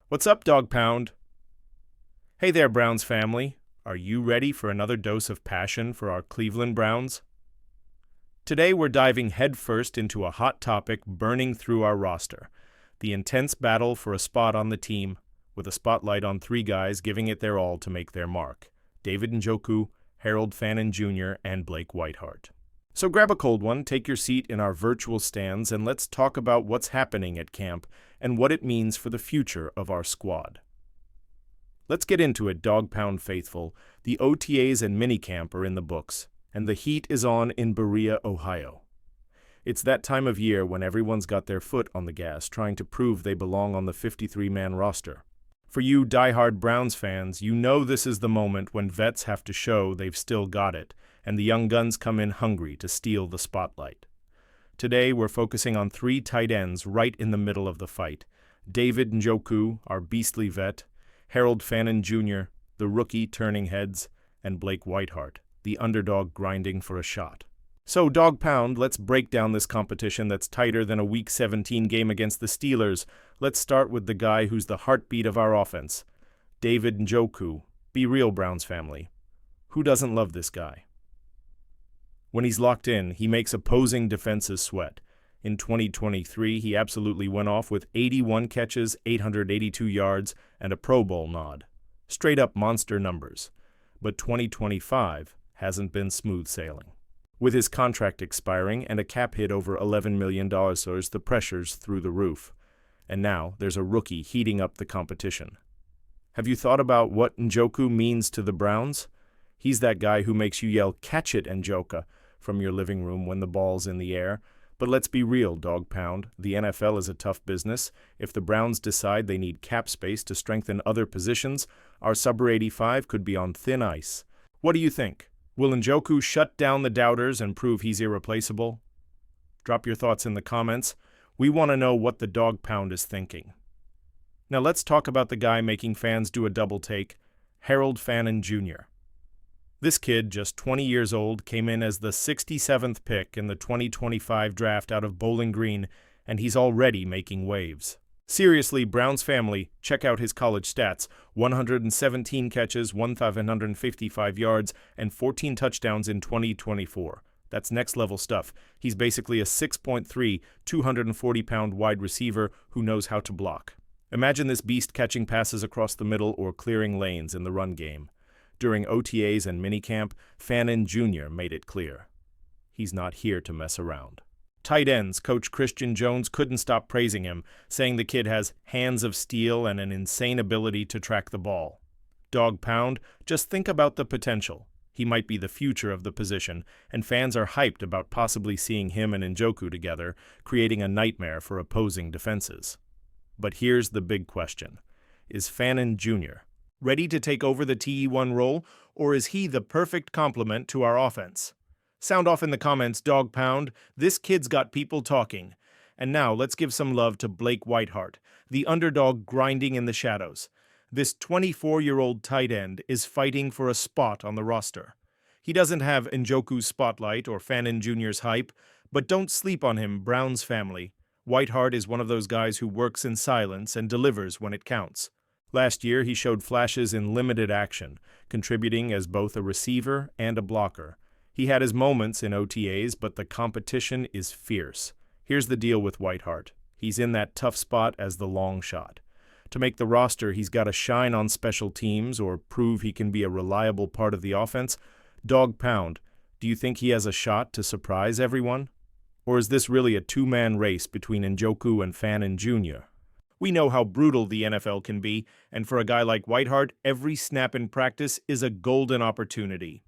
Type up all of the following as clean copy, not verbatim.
What's up, Dog Pound? Hey there, Browns family. Are you ready for another dose of passion for our Cleveland Browns? Today we're diving headfirst into a hot topic burning through our roster, the intense battle for a spot on the team, with a spotlight on three guys giving it their all to make their mark: David Njoku, Harold Fannin Jr., and Blake Whiteheart. So grab a cold one, take your seat in our virtual stands, and let's talk about what's happening at camp and what it means for the future of our squad. Let's get into it, Dog Pound faithful. The OTAs and minicamp are in the books, and the heat is on in Berea, Ohio. It's that time of year when everyone's got their foot on the gas, trying to prove they belong on the 53-man roster. For you die-hard Browns fans, you know this is the moment when vets have to show they've still got it, and the young guns come in hungry to steal the spotlight. Today, we're focusing on three tight ends right in the middle of the fight: David Njoku, our beastly vet; Harold Fannin Jr., the rookie turning heads; and Blake Whiteheart, the underdog grinding for a shot. So, Dog Pound, let's break down this competition that's tighter than a Week 17 game against the Steelers. Let's start with the guy who's the heartbeat of our offense, David Njoku. Be real, Browns family. Who doesn't love this guy? When he's locked in, he makes opposing defenses sweat. In 2023, he absolutely went off with 81 catches, 882 yards, and a Pro Bowl nod. Straight-up monster numbers. But 2025 hasn't been smooth sailing. With his contract expiring and a cap hit over $11 million, the pressure's through the roof. And now there's a rookie heating up the competition. Have you thought about what Njoku means to the Browns? He's that guy who makes you yell, "Catch it, Njoku," from your living room when the ball's in the air. But let's be real, Dog Pound. The NFL is a tough business. If the Browns decide they need cap space to strengthen other positions, our Summer 85 could be on thin ice. What do you think? Will Njoku shut down the doubters and prove he's irreplaceable? Drop your thoughts in the comments. We want to know what the Dog Pound is thinking. Now let's talk about the guy making fans do a double take, Harold Fannin Jr. This kid, just 20 years old, came in as the 67th pick in the 2025 draft out of Bowling Green, and he's already making waves. Seriously, Browns family, check out his college stats: 117 catches, 1,555 yards, and 14 touchdowns in 2024. That's next-level stuff. He's basically a 6'3", 240-pound wide receiver who knows how to block. Imagine this beast catching passes across the middle or clearing lanes in the run game. During OTAs and minicamp, Fannin Jr. made it clear. He's not here to mess around. Tight ends, Coach Christian Jones couldn't stop praising him, saying the kid has hands of steel and an insane ability to track the ball. Dog Pound, just think about the potential. He might be the future of the position, and fans are hyped about possibly seeing him and Njoku together, creating a nightmare for opposing defenses. But here's the big question. Is Fannin Jr. ready to take over the TE1 role, or is he the perfect complement to our offense? Sound off in the comments, Dog Pound. This kid's got people talking. And now let's give some love to Blake Whiteheart, the underdog grinding in the shadows. This 24-year-old tight end is fighting for a spot on the roster. He doesn't have Njoku's spotlight or Fannin Jr.'s hype, but don't sleep on him, Browns family. Whiteheart is one of those guys who works in silence and delivers when it counts. Last year, he showed flashes in limited action, contributing as both a receiver and a blocker. He had his moments in OTAs, but the competition is fierce. Here's the deal with Whiteheart. He's in that tough spot as the long shot. To make the roster, he's got to shine on special teams or prove he can be a reliable part of the offense. Dog Pound, do you think he has a shot to surprise everyone? Or is this really a two-man race between Njoku and Fannin Jr.? We know how brutal the NFL can be, and for a guy like Whiteheart, every snap in practice is a golden opportunity.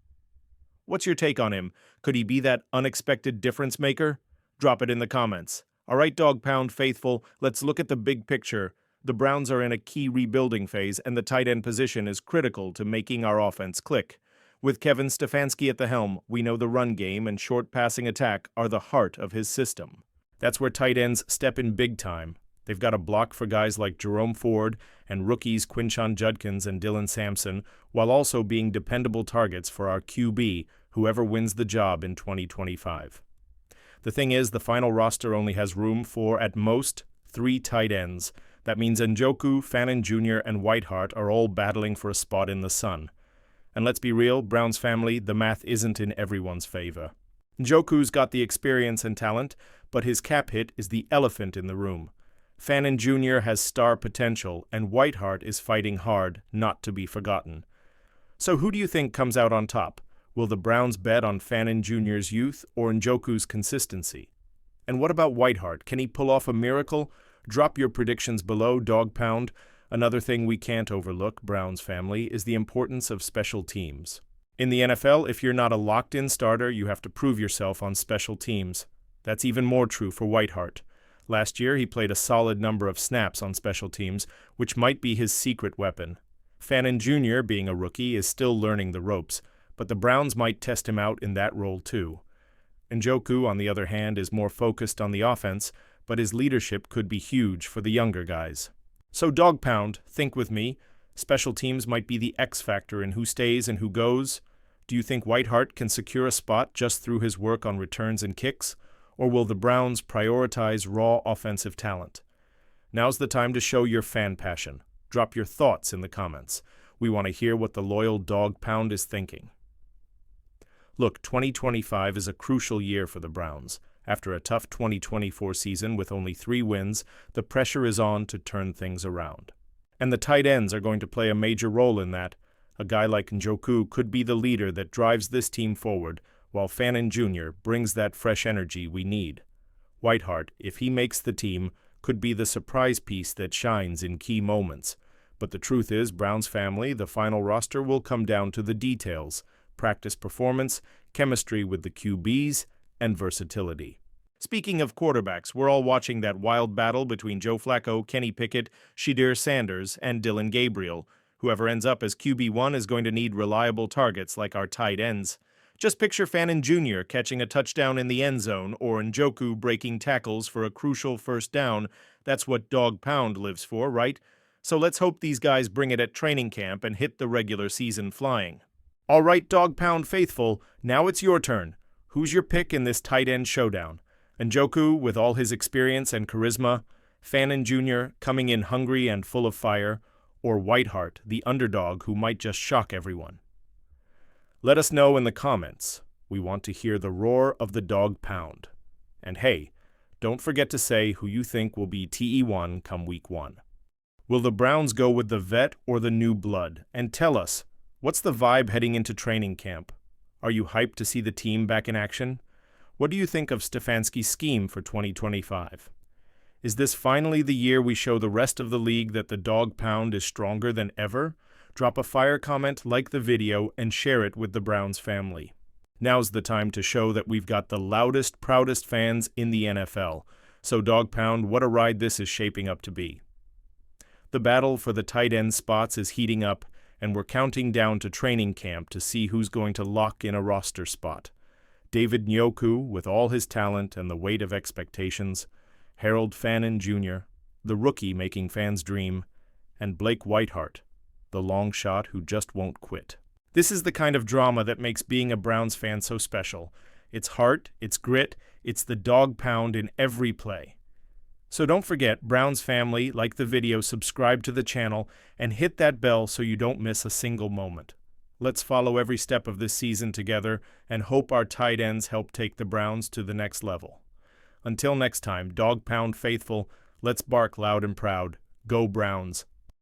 What's your take on him? Could he be that unexpected difference maker? Drop it in the comments. All right, Dog Pound faithful, let's look at the big picture. The Browns are in a key rebuilding phase, and the tight end position is critical to making our offense click. With Kevin Stefanski at the helm, we know the run game and short passing attack are the heart of his system. That's where tight ends step in big time. They've got a block for guys like Jerome Ford and rookies Quinshon Judkins and Dylan Sampson, while also being dependable targets for our QB, whoever wins the job in 2025. The thing is, the final roster only has room for, at most, 3 tight ends. That means Njoku, Fannin Jr., and Whiteheart are all battling for a spot in the sun. And let's be real, Browns family, the math isn't in everyone's favor. Njoku's got the experience and talent, but his cap hit is the elephant in the room. Fannin Jr. has star potential, and Whiteheart is fighting hard not to be forgotten. So who do you think comes out on top? Will the Browns bet on Fannin Jr.'s youth or Njoku's consistency? And what about Whiteheart? Can he pull off a miracle? Drop your predictions below, Dog Pound. Another thing we can't overlook, Browns family, is the importance of special teams. In the NFL, if you're not a locked-in starter, you have to prove yourself on special teams. That's even more true for Whiteheart. Last year, he played a solid number of snaps on special teams, which might be his secret weapon. Fannin Jr., being a rookie, is still learning the ropes, but the Browns might test him out in that role too. Njoku, on the other hand, is more focused on the offense, but his leadership could be huge for the younger guys. So Dog Pound, think with me. Special teams might be the X factor in who stays and who goes. Do you think Whiteheart can secure a spot just through his work on returns and kicks? Or will the Browns prioritize raw offensive talent? Now's the time to show your fan passion. Drop your thoughts in the comments. We want to hear what the loyal Dog Pound is thinking. Look, 2025 is a crucial year for the Browns. After a tough 2024 season with only 3 wins, the pressure is on to turn things around. And the tight ends are going to play a major role in that. A guy like Njoku could be the leader that drives this team forward, while Fannin Jr. brings that fresh energy we need. Whiteheart, if he makes the team, could be the surprise piece that shines in key moments. But the truth is, Browns family, the final roster will come down to the details: practice performance, chemistry with the QBs, and versatility. Speaking of quarterbacks, we're all watching that wild battle between Joe Flacco, Kenny Pickett, Shadir Sanders, and Dylan Gabriel. Whoever ends up as QB1 is going to need reliable targets like our tight ends. Just picture Fannin Jr. catching a touchdown in the end zone or Njoku breaking tackles for a crucial first down. That's what Dog Pound lives for, right? So let's hope these guys bring it at training camp and hit the regular season flying. All right, Dog Pound faithful, now it's your turn. Who's your pick in this tight end showdown? Njoku with all his experience and charisma, Fannin Jr. coming in hungry and full of fire, or Whiteheart, the underdog who might just shock everyone? Let us know in the comments. We want to hear the roar of the Dog Pound. And hey, don't forget to say who you think will be TE1 come week 1. Will the Browns go with the vet or the new blood? And tell us, what's the vibe heading into training camp? Are you hyped to see the team back in action? What do you think of Stefanski's scheme for 2025? Is this finally the year we show the rest of the league that the Dog Pound is stronger than ever? Drop a fire comment, like the video, and share it with the Browns family. Now's the time to show that we've got the loudest, proudest fans in the NFL. So Dog Pound, what a ride this is shaping up to be. The battle for the tight end spots is heating up, and we're counting down to training camp to see who's going to lock in a roster spot. David Njoku, with all his talent and the weight of expectations, Harold Fannin Jr., the rookie making fans dream, and Blake Whiteheart, the long shot who just won't quit. This is the kind of drama that makes being a Browns fan so special. It's heart, it's grit, it's the Dog Pound in every play. So don't forget, Browns family, like the video, subscribe to the channel, and hit that bell so you don't miss a single moment. Let's follow every step of this season together and hope our tight ends help take the Browns to the next level. Until next time, Dog Pound faithful, let's bark loud and proud. Go Browns!